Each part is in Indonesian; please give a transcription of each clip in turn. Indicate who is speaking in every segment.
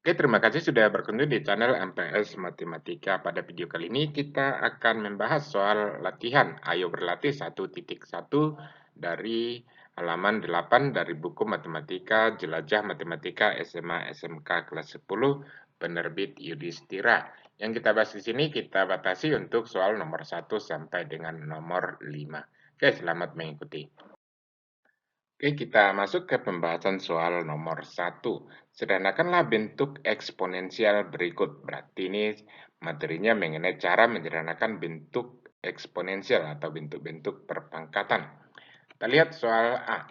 Speaker 1: Oke, terima kasih sudah berkunjung di channel MPS Matematika. Pada video kali ini kita akan membahas soal latihan Ayo Berlatih 1.1 dari halaman 8 dari buku Matematika Jelajah Matematika SMA SMK kelas 10 penerbit Yudhistira. Yang kita bahas di sini kita batasi untuk soal nomor 1 sampai dengan nomor 5. Oke, selamat mengikuti. Oke, kita masuk ke pembahasan soal nomor 1. Sederhanakanlah bentuk eksponensial berikut. Berarti ini materinya mengenai cara menyederhanakan bentuk eksponensial atau bentuk-bentuk perpangkatan. Kita lihat soal A.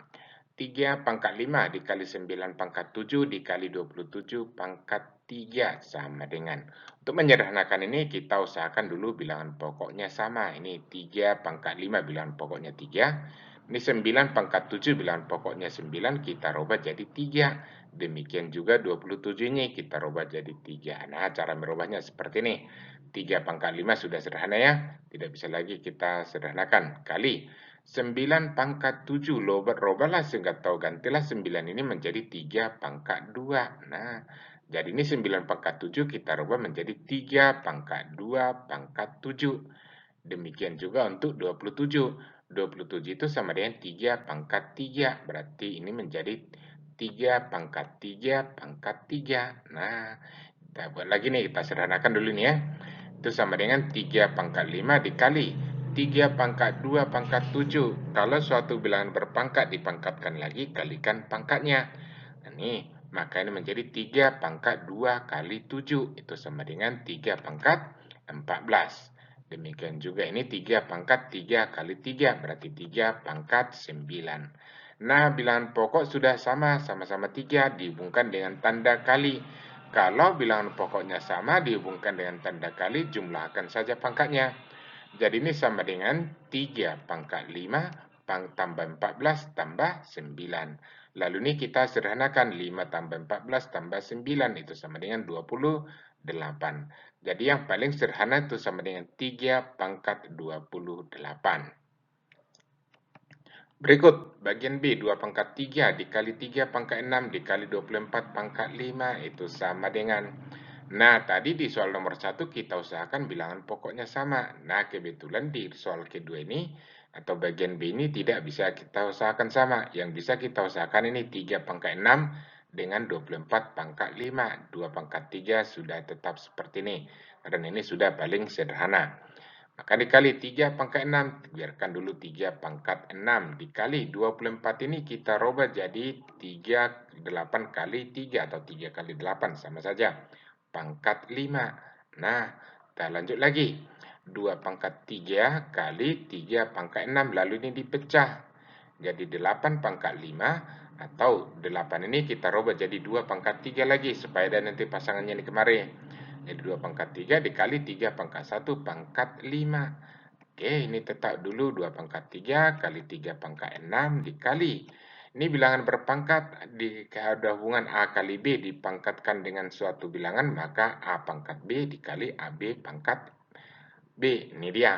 Speaker 1: 3 pangkat 5 dikali 9 pangkat 7 dikali 27 pangkat 3 sama dengan. Untuk menyederhanakan ini kita usahakan dulu bilangan pokoknya sama. Ini 3 pangkat 5 bilangan pokoknya 3. Ini 9 pangkat 7 bilangan pokoknya 9, kita rubah jadi 3. Demikian juga 27 ini kita rubah jadi 3. Nah, cara merubahnya seperti ini. 3 pangkat 5 sudah sederhana ya. Tidak bisa lagi kita sederhanakan. Kali 9 pangkat 7, rubahlah sehingga tahu gantilah 9 ini menjadi 3 pangkat 2. Nah, jadi ini 9 pangkat 7 kita rubah menjadi 3 pangkat 2 pangkat 7. Demikian juga untuk 27. 27 itu sama dengan 3 pangkat 3. Berarti ini menjadi 3 pangkat 3 pangkat 3. Nah, kita buat lagi nih, kita sederhanakan dulu nih ya. Itu sama dengan 3 pangkat 5 dikali 3 pangkat 2 pangkat 7. Kalau suatu bilangan berpangkat dipangkatkan lagi, kalikan pangkatnya. Nah, ini, maka ini menjadi 3 pangkat 2 kali 7. Itu sama dengan 3 pangkat 14. Demikian juga ini 3 pangkat 3 kali 3, berarti 3 pangkat 9. Nah, bilangan pokok sudah sama-sama 3, dihubungkan dengan tanda kali. Kalau bilangan pokoknya sama, dihubungkan dengan tanda kali, jumlahkan saja pangkatnya. Jadi ini sama dengan 3 pangkat 5 tambah 14 tambah 9. Lalu ini kita sederhanakan 5 tambah 14 tambah 9 itu sama dengan 28. Jadi yang paling sederhana itu sama dengan 3 pangkat 28. Berikut bagian B, 2 pangkat 3 dikali 3 pangkat 6 dikali 24 pangkat 5 itu sama dengan. Nah, tadi di soal nomor 1 kita usahakan bilangan pokoknya sama. Nah, kebetulan di soal kedua ini atau bagian B ini tidak bisa kita usahakan sama. Yang bisa kita usahakan ini 3 pangkat 6 dengan 24 pangkat 5. 2 pangkat 3 sudah tetap seperti ini. Karena ini sudah paling sederhana. Maka dikali 3 pangkat 6, biarkan dulu 3 pangkat 6 dikali 24 ini kita rubah jadi 8 kali 3 atau 3 kali 8 sama saja. Pangkat 5. Nah, kita lanjut lagi. 2 pangkat 3 kali 3 pangkat 6, lalu ini dipecah. Jadi 8 pangkat 5 atau 8 ini kita rubah jadi 2 pangkat 3 lagi supaya ada nanti pasangannya ini kemari. Jadi 2 pangkat 3 dikali 3 pangkat 1 pangkat 5. Oke, ini tetap dulu 2 pangkat 3 kali 3 pangkat 6 dikali. Ini bilangan berpangkat, ada hubungan A kali B dipangkatkan dengan suatu bilangan, maka A pangkat B dikali AB pangkat B. Ini dia.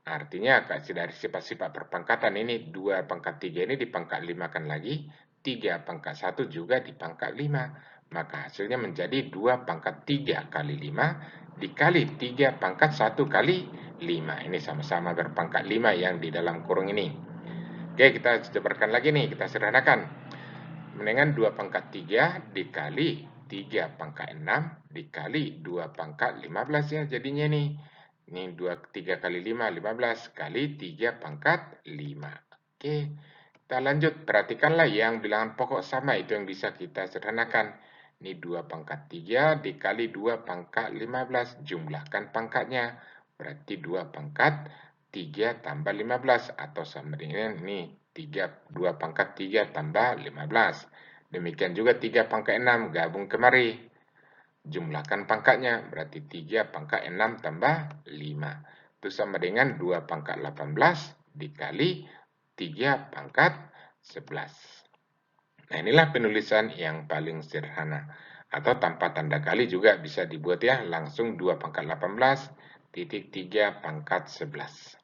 Speaker 1: Artinya dari sifat-sifat perpangkatan ini 2 pangkat 3 ini dipangkat 5 kan lagi, 3 pangkat 1 juga dipangkat 5. Maka hasilnya menjadi 2 pangkat 3 kali 5 dikali 3 pangkat 1 kali 5. Ini sama-sama berpangkat 5 yang di dalam kurung ini. Oke, kita jabarkan lagi nih, kita sederhanakan. Mendingan 2 pangkat 3 dikali 3 pangkat 6 dikali 2 pangkat 15 ya jadinya nih. Ini 3 kali 5, 15 kali 3 pangkat 5. Oke, kita lanjut. Perhatikanlah yang bilangan pokok sama itu yang bisa kita sederhanakan. Ini 2 pangkat 3 dikali 2 pangkat 15. Jumlahkan pangkatnya. Berarti 2 pangkat 3 tambah 15 atau sama dengan ini 2 pangkat 3 tambah 15. Demikian juga 3 pangkat 6 gabung kemari. Jumlahkan pangkatnya, berarti 3 pangkat 6 tambah 5. Itu sama dengan 2 pangkat 18 dikali 3 pangkat 11. Nah, inilah penulisan yang paling sederhana. Atau tanpa tanda kali juga bisa dibuat ya, langsung 2 pangkat 18 titik 3 pangkat 11.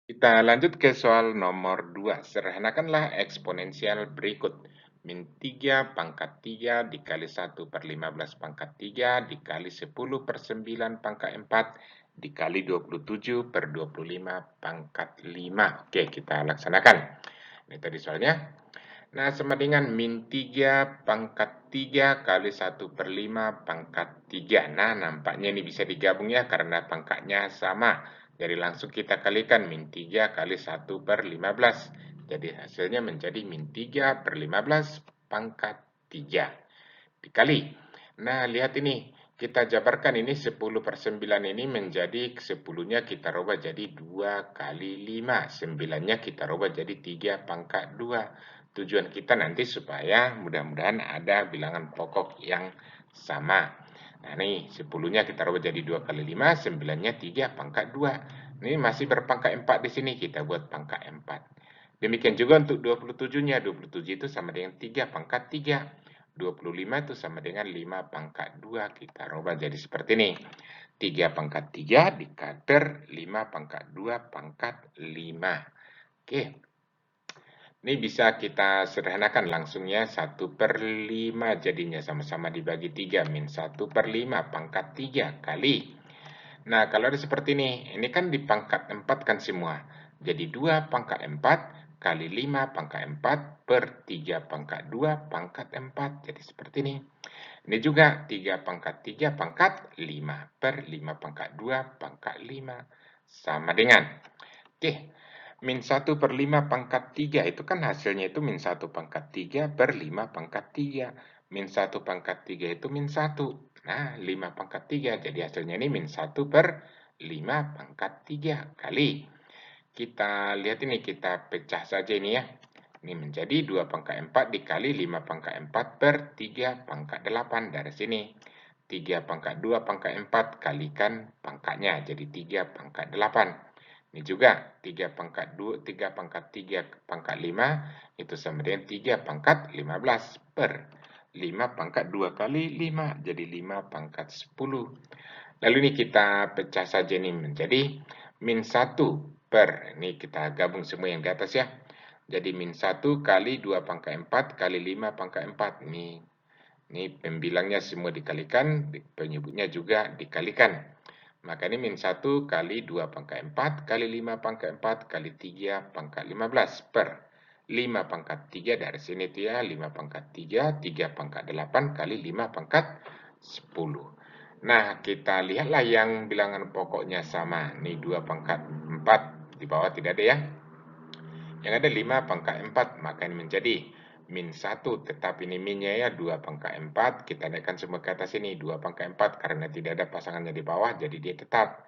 Speaker 1: Kita lanjut ke soal nomor 2. Sederhanakanlah eksponensial berikut. min 3 pangkat 3 dikali 1 per 15 pangkat 3 dikali 10 per 9 pangkat 4 dikali 27 per 25 pangkat 5. Oke, kita laksanakan. Ini tadi soalnya. Nah, sama dengan min 3 pangkat 3 kali 1 per 5 pangkat 3. Nah, nampaknya ini bisa digabung ya karena pangkatnya sama. Jadi langsung kita kalikan min 3 kali 1 per 15. Jadi hasilnya menjadi min 3 per 15 pangkat 3. Dikali. Nah, lihat ini. Kita jabarkan ini 10 per 9 ini menjadi 10-nya kita rubah jadi 2 kali 5. 9-nya kita rubah jadi 3 pangkat 2. Tujuan kita nanti supaya mudah-mudahan ada bilangan pokok yang sama. Nah, nih 10-nya kita rubah jadi 2 kali 5, 9-nya 3 pangkat 2. Ini masih berpangkat 4 di sini, kita buat pangkat 4. Demikian juga untuk 27-nya, 27 itu sama dengan 3 pangkat 3. 25 itu sama dengan 5 pangkat 2. Kita rubah jadi seperti ini. 3 pangkat 3 dikater 5 pangkat 2 pangkat 5. Oke. Ini bisa kita sederhanakan langsung ya. 1 per 5 jadinya sama-sama dibagi 3. Min 1 per 5 pangkat 3 kali. Nah, kalau ada seperti ini kan di pangkat 4 kan semua. Jadi 2 pangkat 4 kali 5 pangkat 4 per 3 pangkat 2 pangkat 4. Jadi seperti ini. Ini juga 3 pangkat 3 pangkat 5 per 5 pangkat 2 pangkat 5. Sama dengan. Oke, min 1 per 5 pangkat 3 itu kan hasilnya itu min 1 pangkat 3 per 5 pangkat 3. Min 1 pangkat 3 itu min 1. Nah, 5 pangkat 3. Jadi hasilnya ini min 1 per 5 pangkat 3 kali. Kita lihat ini, kita pecah saja ini ya. Ini menjadi 2 pangkat 4 dikali 5 pangkat 4 per 3 pangkat 8. Dari sini, 3 pangkat 2 pangkat 4 kalikan pangkatnya. Jadi 3 pangkat 8. Ini juga 3 pangkat 2, 3 pangkat 3 pangkat 5 itu sama dengan 3 pangkat 15 per 5 pangkat 2 kali 5. Jadi 5 pangkat 10. Lalu ini kita pecah saja ini menjadi min 1 per, ini kita gabung semua yang di atas ya. Jadi min 1 kali 2 pangkat 4 kali 5 pangkat 4. Ini pembilangnya semua dikalikan, penyebutnya juga dikalikan. Maka ini min 1 kali 2 pangkat 4 kali 5 pangkat 4 kali 3 pangkat 15 per 5 pangkat 3 dari sini itu ya, 5 pangkat 3, 3 pangkat 8 kali 5 pangkat 10. Nah, kita lihatlah yang bilangan pokoknya sama. Ini 2 pangkat 4, di bawah tidak ada ya. Yang ada 5 pangkat 4, maka ini menjadi min 1, tetapi ini minnya ya 2 pangkat 4, kita naikkan semua ke atas ini, 2 pangkat 4, karena tidak ada pasangannya di bawah, jadi dia tetap.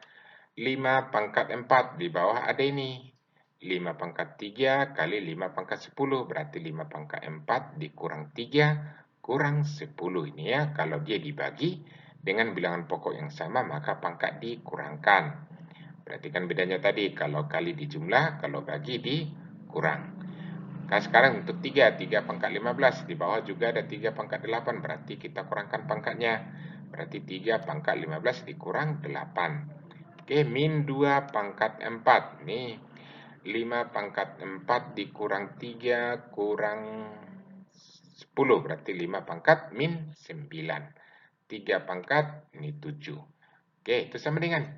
Speaker 1: 5 pangkat 4, di bawah ada ini. 5 pangkat 3 kali 5 pangkat 10, berarti 5 pangkat 4 dikurang 3, kurang 10. Ini ya, kalau dia dibagi dengan bilangan pokok yang sama, maka pangkat dikurangkan. Perhatikan bedanya tadi, kalau kali dijumlah, kalau bagi dikurang. Nah, sekarang untuk 3 pangkat 15, di bawah juga ada 3 pangkat 8, berarti kita kurangkan pangkatnya. Berarti 3 pangkat 15 dikurang 8. Oke, min 2 pangkat 4. Nih, 5 pangkat 4 dikurang 3 kurang 10. Berarti 5 pangkat min 9. 3 pangkat, ini 7. Oke, itu sama dengan.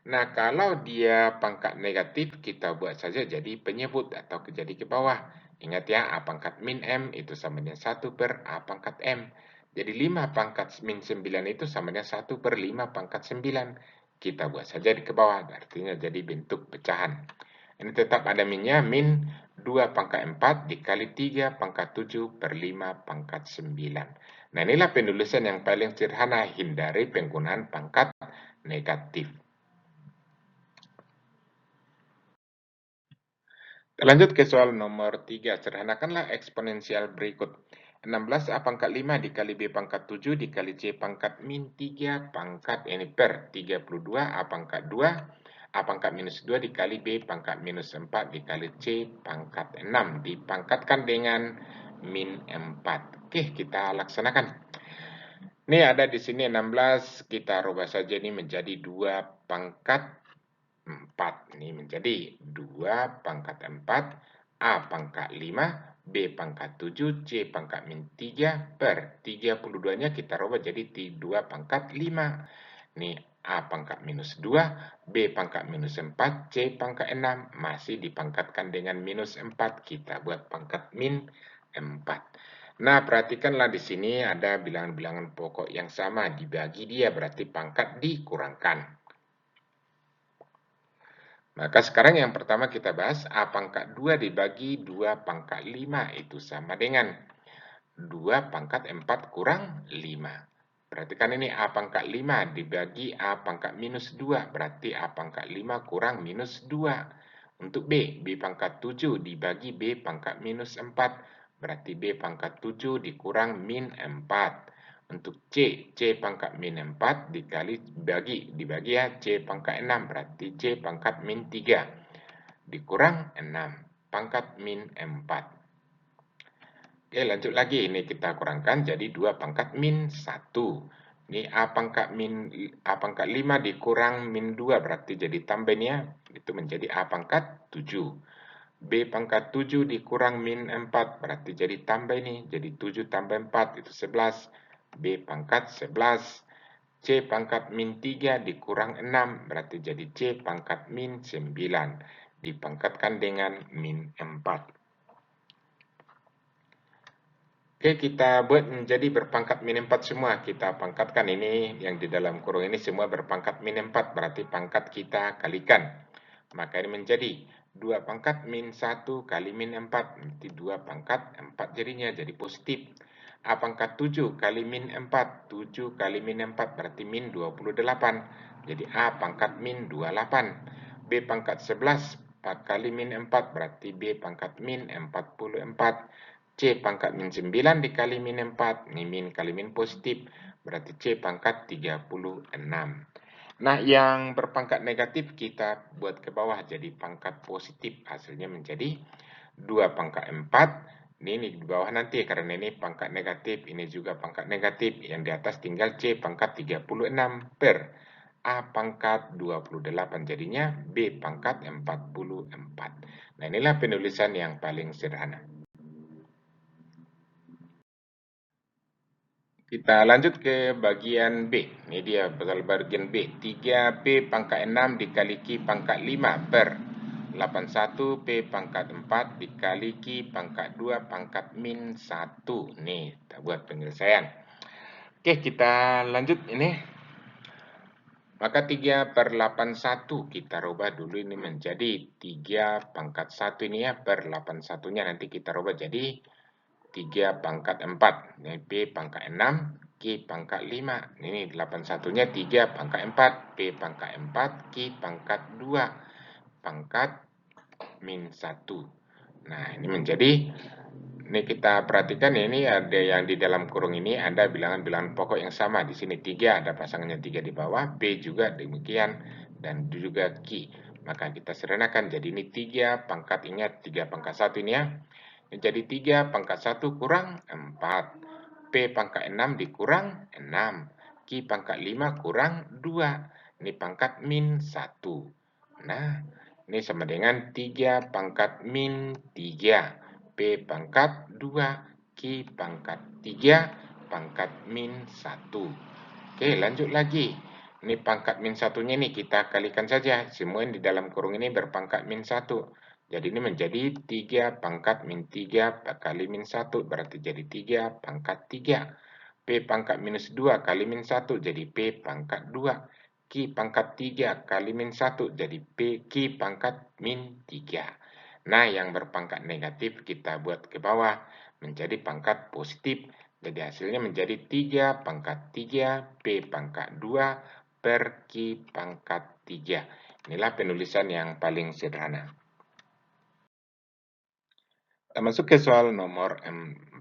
Speaker 1: Nah, kalau dia pangkat negatif, kita buat saja jadi penyebut atau jadi ke bawah. Ingat ya, A pangkat min M itu sama dengan 1 per A pangkat M. Jadi 5 pangkat min 9 itu sama dengan 1 per 5 pangkat 9. Kita buat saja di ke bawah, artinya jadi bentuk pecahan. Ini tetap ada minnya, min 2 pangkat 4 dikali 3 pangkat 7 per 5 pangkat 9. Nah, inilah penulisan yang paling sederhana, hindari penggunaan pangkat negatif. Lanjut ke soal nomor 3. Sederhanakanlah eksponensial berikut. 16A pangkat 5 dikali B pangkat 7 dikali C pangkat min 3 pangkat ini per 32 A pangkat 2 A pangkat minus 2 dikali B pangkat minus 4 dikali C pangkat 6 dipangkatkan dengan min 4. Oke, kita laksanakan. Ini ada di sini 16, kita rubah saja ini menjadi 2 pangkat 4. Ini menjadi 2 pangkat 4 A pangkat 5 B pangkat 7, C pangkat min 3 per 32-nya kita rubah jadi 2 pangkat 5. Ini A pangkat minus 2, B pangkat minus 4, C pangkat 6. Masih dipangkatkan dengan minus 4. Kita buat pangkat min 4. Nah, perhatikanlah di sini ada bilangan-bilangan pokok yang sama. Dibagi dia berarti pangkat dikurangkan. Maka sekarang yang pertama kita bahas A pangkat 2 dibagi 2 pangkat 5 itu sama dengan 2 pangkat 4 kurang 5. Perhatikan ini A pangkat 5 dibagi A pangkat minus 2 berarti A pangkat 5 kurang minus 2. Untuk B pangkat 7 dibagi B pangkat minus 4 berarti B pangkat 7 dikurang min 4. Untuk C pangkat min 4 dibagi ya, C pangkat 6 berarti C pangkat min 3 dikurang 6 pangkat min 4. Oke, lanjut lagi. Ini kita kurangkan jadi 2 pangkat min 1. Ini A pangkat 5 dikurang min 2 berarti jadi tambah ini ya. Itu menjadi A pangkat 7. B pangkat 7 dikurang min 4 berarti jadi tambah ini. Jadi 7 tambah 4 itu 11. B pangkat 11. C pangkat min 3 dikurang 6 berarti jadi C pangkat min 9. Dipangkatkan dengan min 4. Oke, kita buat menjadi berpangkat min 4 semua. Kita pangkatkan ini yang di dalam kurung ini semua berpangkat min 4. Berarti pangkat kita kalikan. Maka ini menjadi 2 pangkat min 1 kali min 4. Nanti 2 pangkat 4 jadinya jadi positif. A pangkat 7 kali min 4. 7 kali min 4 berarti min 28. Jadi A pangkat min 28. B pangkat 11 4 kali min 4 berarti B pangkat min 44. C pangkat min 9 dikali min 4, ini min kali min positif, berarti C pangkat 36. Nah, yang berpangkat negatif kita buat ke bawah jadi pangkat positif, hasilnya menjadi 2 pangkat 4, ini di bawah nanti karena ini pangkat negatif, ini juga pangkat negatif, yang di atas tinggal C pangkat 36 per A pangkat 28, jadinya B pangkat 44. Nah, inilah penulisan yang paling sederhana. Kita lanjut ke bagian B. Ini dia bagian B. 3P pangkat 6 dikali Q pangkat 5 per 81 P pangkat 4 dikali Q pangkat 2 pangkat min 1. Nih, kita buat penyelesaian. Oke, kita lanjut ini. Maka 3 per 81 kita rubah dulu ini menjadi 3 pangkat 1 ini ya per 81-nya nanti kita rubah jadi 3 pangkat 4. Ini P pangkat 6, Q pangkat 5. Ini 81-nya 3 pangkat 4, P pangkat 4, Q pangkat 2, pangkat min 1. Nah, ini menjadi, ini kita perhatikan ini ada yang di dalam kurung ini ada bilangan-bilangan pokok yang sama. Di sini 3, ada pasangannya 3 di bawah, P juga demikian, dan juga Q. Maka kita sederhanakan, jadi ini 3 pangkat, ingat 3 pangkat 1 ini ya. Jadi 3 pangkat 1 kurang 4. P pangkat 6 dikurang 6. Q pangkat 5 kurang 2. Ini pangkat min 1. Nah, ini sama dengan 3 pangkat min 3. P pangkat 2. Q pangkat 3 pangkat min 1. Oke, lanjut lagi. Ini pangkat min 1-nya nih kita kalikan saja. Semua yang di dalam kurung ini berpangkat min 1. Jadi ini menjadi 3 pangkat min 3 kali min 1, berarti jadi 3 pangkat 3. P pangkat minus 2 kali min 1, jadi P pangkat 2. Q pangkat 3 kali min 1, jadi Q pangkat min 3. Nah, yang berpangkat negatif kita buat ke bawah, menjadi pangkat positif. Jadi hasilnya menjadi 3 pangkat 3, P pangkat 2, per Q pangkat 3. Inilah penulisan yang paling sederhana. Kita masuk ke soal nomor 4.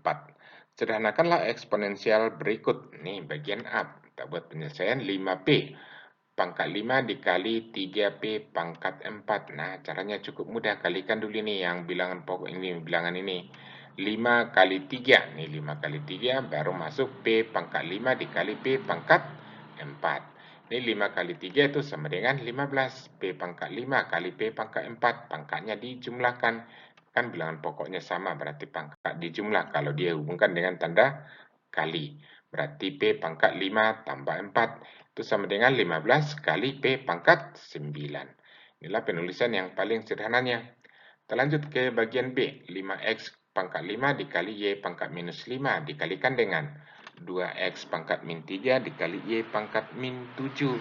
Speaker 1: Sederhanakanlah eksponensial berikut. Nih bagian A. Kita buat penyelesaian 5P. Pangkat 5 dikali 3P pangkat 4. Nah, caranya cukup mudah. Kalikan dulu nih yang bilangan pokok ini, bilangan ini. 5 kali 3. Nih 5 kali 3 baru masuk P pangkat 5 dikali P pangkat 4. Ini 5 kali 3 itu sama dengan 15. P pangkat 5 kali P pangkat 4. Pangkatnya dijumlahkan. kan bilangan pokoknya sama, berarti pangkat dijumlah. Kalau dia hubungkan dengan tanda kali. Berarti P pangkat 5 tambah 4. Itu sama dengan 15 kali P pangkat 9. Inilah penulisan yang paling sederhananya. Kita lanjut ke bagian B. 5X pangkat 5 dikali Y pangkat minus 5 dikalikan dengan 2X pangkat min 3 dikali Y pangkat min 7.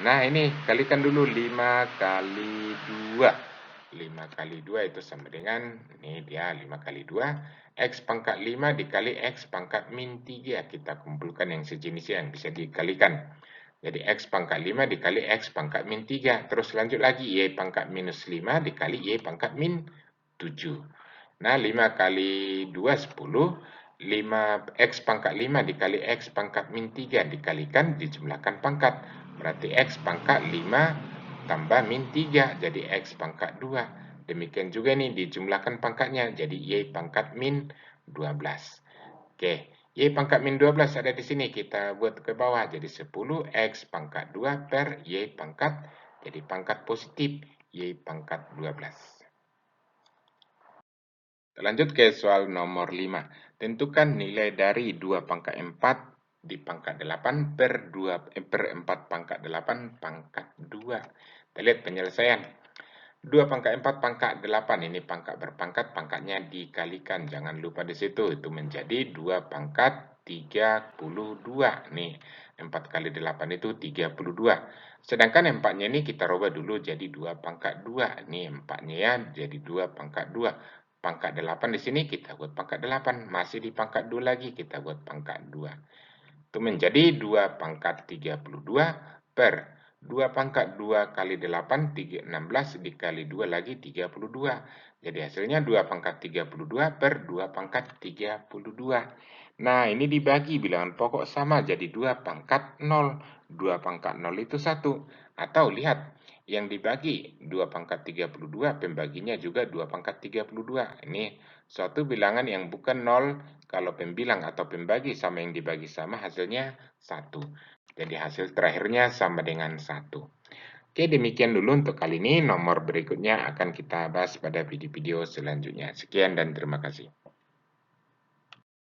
Speaker 1: Nah, ini kalikan dulu 5 kali 2. 5 kali 2 itu sama dengan, ini dia 5 kali 2, X pangkat 5 dikali X pangkat min 3. Kita kumpulkan yang sejenis yang bisa dikalikan. Jadi X pangkat 5 dikali X pangkat min 3. Terus lanjut lagi, Y pangkat minus 5 dikali Y pangkat min 7. Nah, 5 kali 2, 10. 5X pangkat 5 dikali X pangkat min 3 dikalikan, dijumlahkan pangkat. Berarti X pangkat 5 tambah min 3, jadi X pangkat 2. Demikian juga nih, dijumlahkan pangkatnya, jadi Y pangkat min 12. Oke, Y pangkat min 12 ada di sini, kita buat ke bawah, jadi 10X pangkat 2 per Y pangkat, jadi pangkat positif, Y pangkat 12. Kita lanjut ke soal nomor 5. Tentukan nilai dari 2 pangkat 4 di pangkat 8 per 4 pangkat 8 pangkat 2. Kita lihat penyelesaian. 2 pangkat 4 pangkat 8, ini pangkat berpangkat, pangkatnya dikalikan. Jangan lupa di situ, itu menjadi 2 pangkat 32. Nih, 4 kali 8 itu 32. Sedangkan 4-nya ini kita rubah dulu jadi 2 pangkat 2. Nih, 4-nya ya jadi 2 pangkat 2. Pangkat 8 di sini kita buat pangkat 8. Masih di pangkat 2 lagi, kita buat pangkat 2. Itu menjadi 2 pangkat 32 per 2 pangkat 2 kali 8, 16 dikali 2 lagi 32. Jadi hasilnya 2 pangkat 32 per 2 pangkat 32. Nah, ini dibagi bilangan pokok sama jadi 2 pangkat 0. 2 pangkat 0 itu 1. Atau lihat, yang dibagi 2 pangkat 32, pembaginya juga 2 pangkat 32. Ini suatu bilangan yang bukan 0, kalau pembilang atau pembagi sama yang dibagi sama, hasilnya 1. Jadi hasil terakhirnya sama dengan 1. Oke, demikian dulu untuk kali ini. Nomor berikutnya akan kita bahas pada video-video selanjutnya. Sekian dan terima kasih.